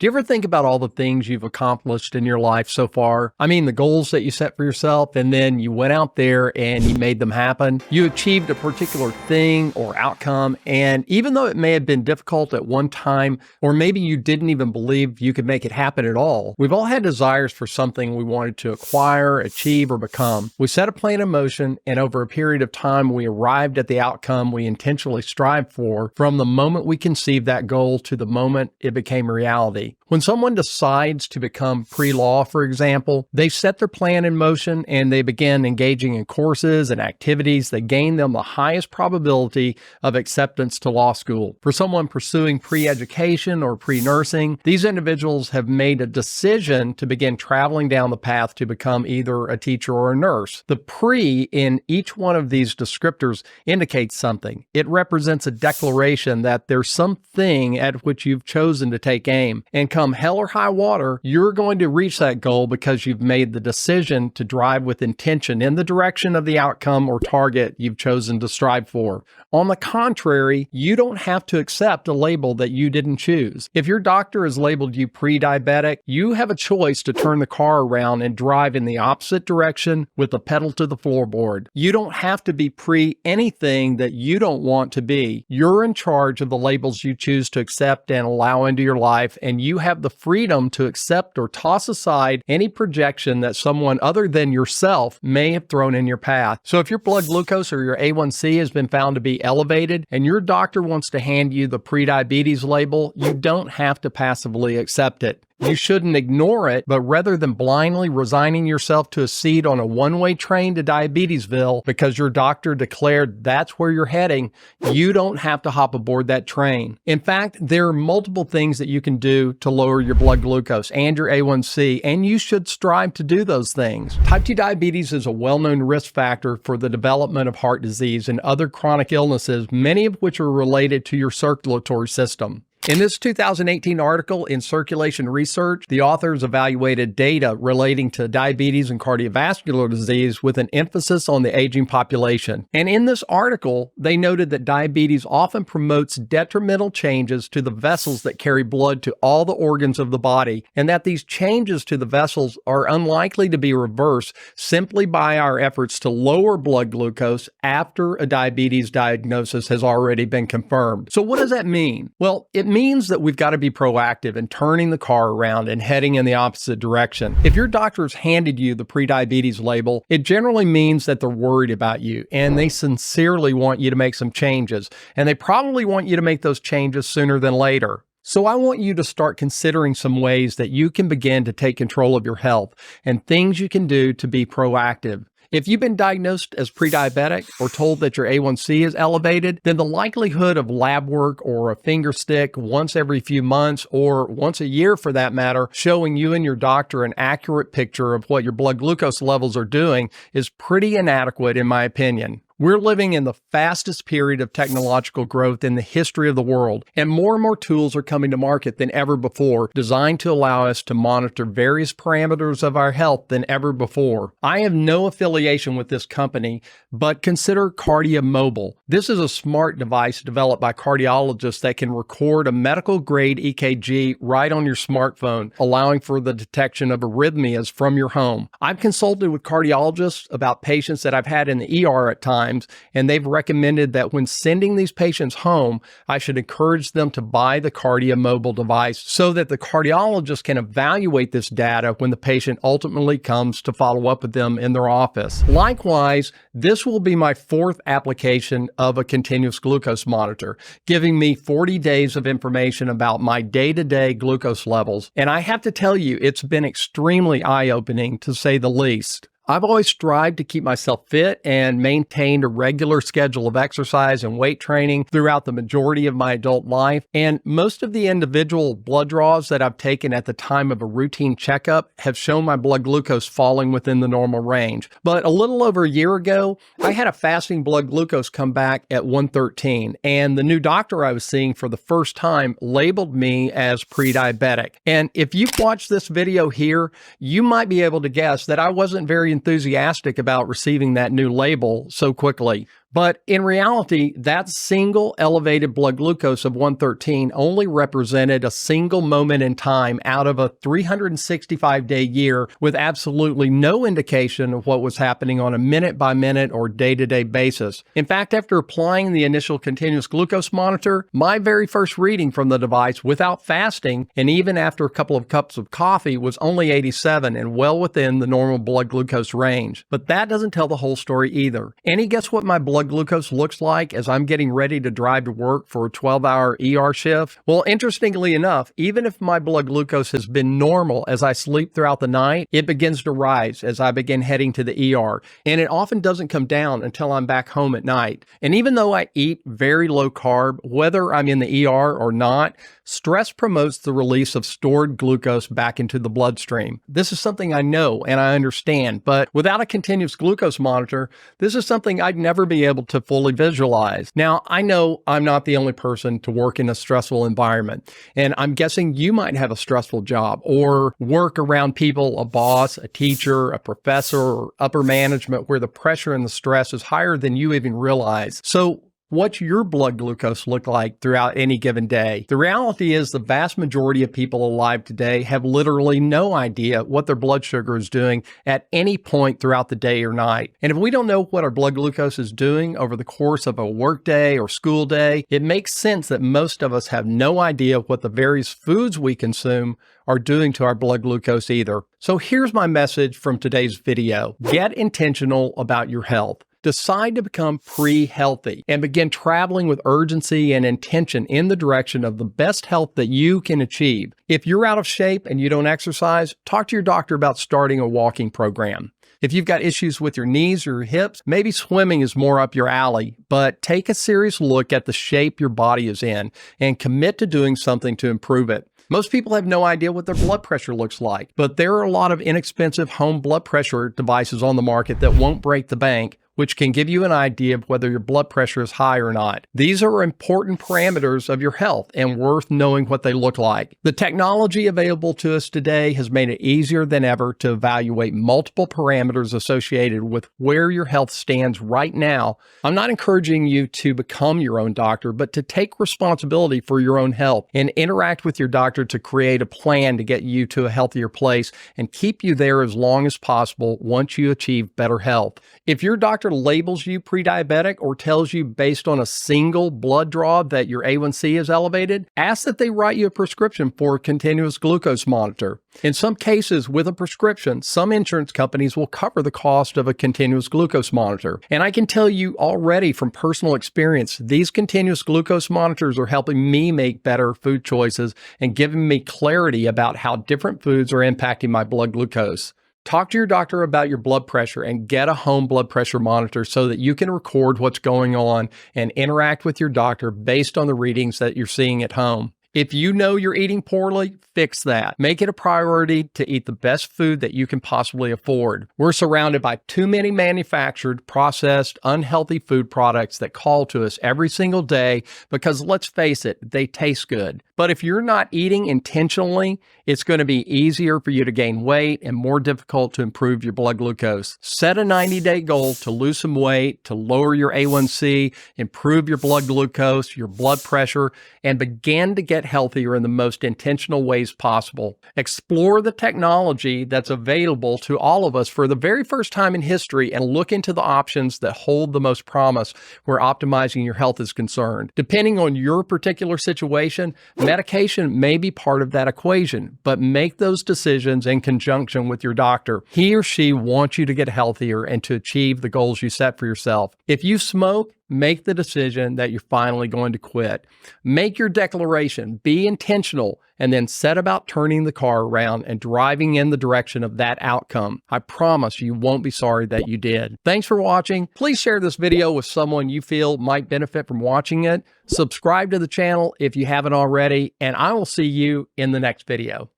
Do you ever think about all the things you've accomplished in your life so far? I mean, the goals that you set for yourself, and then you went out there and you made them happen. You achieved a particular thing or outcome, and even though it may have been difficult at one time, or maybe you didn't even believe you could make it happen at all, we've all had desires for something we wanted to acquire, achieve, or become. We set a plan in motion, and over a period of time, we arrived at the outcome we intentionally strived for from the moment we conceived that goal to the moment it became reality. When someone decides to become pre-law, for example, they set their plan in motion and they begin engaging in courses and activities that gain them the highest probability of acceptance to law school. For someone pursuing pre-education or pre-nursing, these individuals have made a decision to begin traveling down the path to become either a teacher or a nurse. The pre in each one of these descriptors indicates something. It represents a declaration that there's something at which you've chosen to take aim, and come hell or high water, you're going to reach that goal because you've made the decision to drive with intention in the direction of the outcome or target you've chosen to strive for. On the contrary, you don't have to accept a label that you didn't choose. If your doctor has labeled you pre-diabetic, you have a choice to turn the car around and drive in the opposite direction with the pedal to the floorboard. You don't have to be pre anything that you don't want to be. You're in charge of the labels you choose to accept and allow into your life, and you have the freedom to accept or toss aside any projection that someone other than yourself may have thrown in your path. So if your blood glucose or your A1C has been found to be elevated and your doctor wants to hand you the prediabetes label, you don't have to passively accept it. You shouldn't ignore it, but rather than blindly resigning yourself to a seat on a one-way train to Diabetesville because your doctor declared that's where you're heading, you don't have to hop aboard that train. In fact, there are multiple things that you can do to lower your blood glucose and your A1C, and you should strive to do those things. Type 2 diabetes is a well-known risk factor for the development of heart disease and other chronic illnesses, many of which are related to your circulatory system. In this 2018 article in Circulation Research, the authors evaluated data relating to diabetes and cardiovascular disease with an emphasis on the aging population. And in this article, they noted that diabetes often promotes detrimental changes to the vessels that carry blood to all the organs of the body, and that these changes to the vessels are unlikely to be reversed simply by our efforts to lower blood glucose after a diabetes diagnosis has already been confirmed. So what does that mean? Well, it means that we've got to be proactive in turning the car around and heading in the opposite direction. If your doctor's handed you the prediabetes label, it generally means that they're worried about you and they sincerely want you to make some changes, and they probably want you to make those changes sooner than later. So I want you to start considering some ways that you can begin to take control of your health and things you can do to be proactive. If you've been diagnosed as pre-diabetic or told that your A1C is elevated, then the likelihood of lab work or a finger stick once every few months or once a year for that matter, showing you and your doctor an accurate picture of what your blood glucose levels are doing is pretty inadequate in my opinion. We're living in the fastest period of technological growth in the history of the world, and more tools are coming to market than ever before, designed to allow us to monitor various parameters of our health than ever before. I have no affiliation with this company, but consider Cardia Mobile. This is a smart device developed by cardiologists that can record a medical-grade EKG right on your smartphone, allowing for the detection of arrhythmias from your home. I've consulted with cardiologists about patients that I've had in the ER at times, and they've recommended that when sending these patients home, I should encourage them to buy the Cardia Mobile device so that the cardiologist can evaluate this data when the patient ultimately comes to follow up with them in their office. Likewise, this will be my fourth application of a continuous glucose monitor, giving me 40 days of information about my day-to-day glucose levels. And I have to tell you, it's been extremely eye-opening to say the least. I've always strived to keep myself fit and maintained a regular schedule of exercise and weight training throughout the majority of my adult life, and most of the individual blood draws that I've taken at the time of a routine checkup have shown my blood glucose falling within the normal range. But a little over a year ago, I had a fasting blood glucose come back at 113, and the new doctor I was seeing for the first time labeled me as pre-diabetic. And if you've watched this video here, you might be able to guess that I wasn't very enthusiastic about receiving that new label so quickly. But in reality, that single elevated blood glucose of 113 only represented a single moment in time out of a 365-day year with absolutely no indication of what was happening on a minute-by-minute or day-to-day basis. In fact, after applying the initial continuous glucose monitor, my very first reading from the device without fasting, and even after a couple of cups of coffee, was only 87 and well within the normal blood glucose range. But that doesn't tell the whole story either. Any guess what my blood glucose looks like as I'm getting ready to drive to work for a 12-hour ER shift? Well, interestingly enough, even if my blood glucose has been normal as I sleep throughout the night, it begins to rise as I begin heading to the ER, and it often doesn't come down until I'm back home at night. And even though I eat very low carb, whether I'm in the ER or not, stress promotes the release of stored glucose back into the bloodstream. This is something I know and I understand, but without a continuous glucose monitor, this is something I'd never be able to fully visualize. Now, I know I'm not the only person to work in a stressful environment, and I'm guessing you might have a stressful job or work around people, a boss, a teacher, a professor, or upper management where the pressure and the stress is higher than you even realize. So what's your blood glucose look like throughout any given day? The reality is the vast majority of people alive today have literally no idea what their blood sugar is doing at any point throughout the day or night. And if we don't know what our blood glucose is doing over the course of a work day or school day, it makes sense that most of us have no idea what the various foods we consume are doing to our blood glucose either. So here's my message from today's video. Get intentional about your health. Decide to become pre-healthy and begin traveling with urgency and intention in the direction of the best health that you can achieve. If you're out of shape and you don't exercise, talk to your doctor about starting a walking program. If you've got issues with your knees or your hips, maybe swimming is more up your alley, but take a serious look at the shape your body is in and commit to doing something to improve it. Most people have no idea what their blood pressure looks like, but there are a lot of inexpensive home blood pressure devices on the market that won't break the bank, which can give you an idea of whether your blood pressure is high or not. These are important parameters of your health and worth knowing what they look like. The technology available to us today has made it easier than ever to evaluate multiple parameters associated with where your health stands right now. I'm not encouraging you to become your own doctor, but to take responsibility for your own health and interact with your doctor to create a plan to get you to a healthier place and keep you there as long as possible once you achieve better health. If your doctor labels you pre-diabetic or tells you based on a single blood draw that your A1C is elevated, ask that they write you a prescription for a continuous glucose monitor. In some cases, with a prescription, some insurance companies will cover the cost of a continuous glucose monitor. And I can tell you already from personal experience, these continuous glucose monitors are helping me make better food choices and giving me clarity about how different foods are impacting my blood glucose. Talk to your doctor about your blood pressure and get a home blood pressure monitor so that you can record what's going on and interact with your doctor based on the readings that you're seeing at home. If you know you're eating poorly, fix that. Make it a priority to eat the best food that you can possibly afford. We're surrounded by too many manufactured, processed, unhealthy food products that call to us every single day because, let's face it, they taste good. But if you're not eating intentionally, it's going to be easier for you to gain weight and more difficult to improve your blood glucose. Set a 90-day goal to lose some weight, to lower your A1C, improve your blood glucose, your blood pressure, and begin to get healthier in the most intentional ways possible. Explore the technology that's available to all of us for the very first time in history and look into the options that hold the most promise where optimizing your health is concerned. Depending on your particular situation, medication may be part of that equation, but make those decisions in conjunction with your doctor. He or she wants you to get healthier and to achieve the goals you set for yourself. If you smoke, make the decision that you're finally going to quit. Make your declaration, be intentional, and then set about turning the car around and driving in the direction of that outcome. I promise you won't be sorry that you did. Thanks for watching. Please share this video with someone you feel might benefit from watching it. Subscribe to the channel if you haven't already, and I will see you in the next video.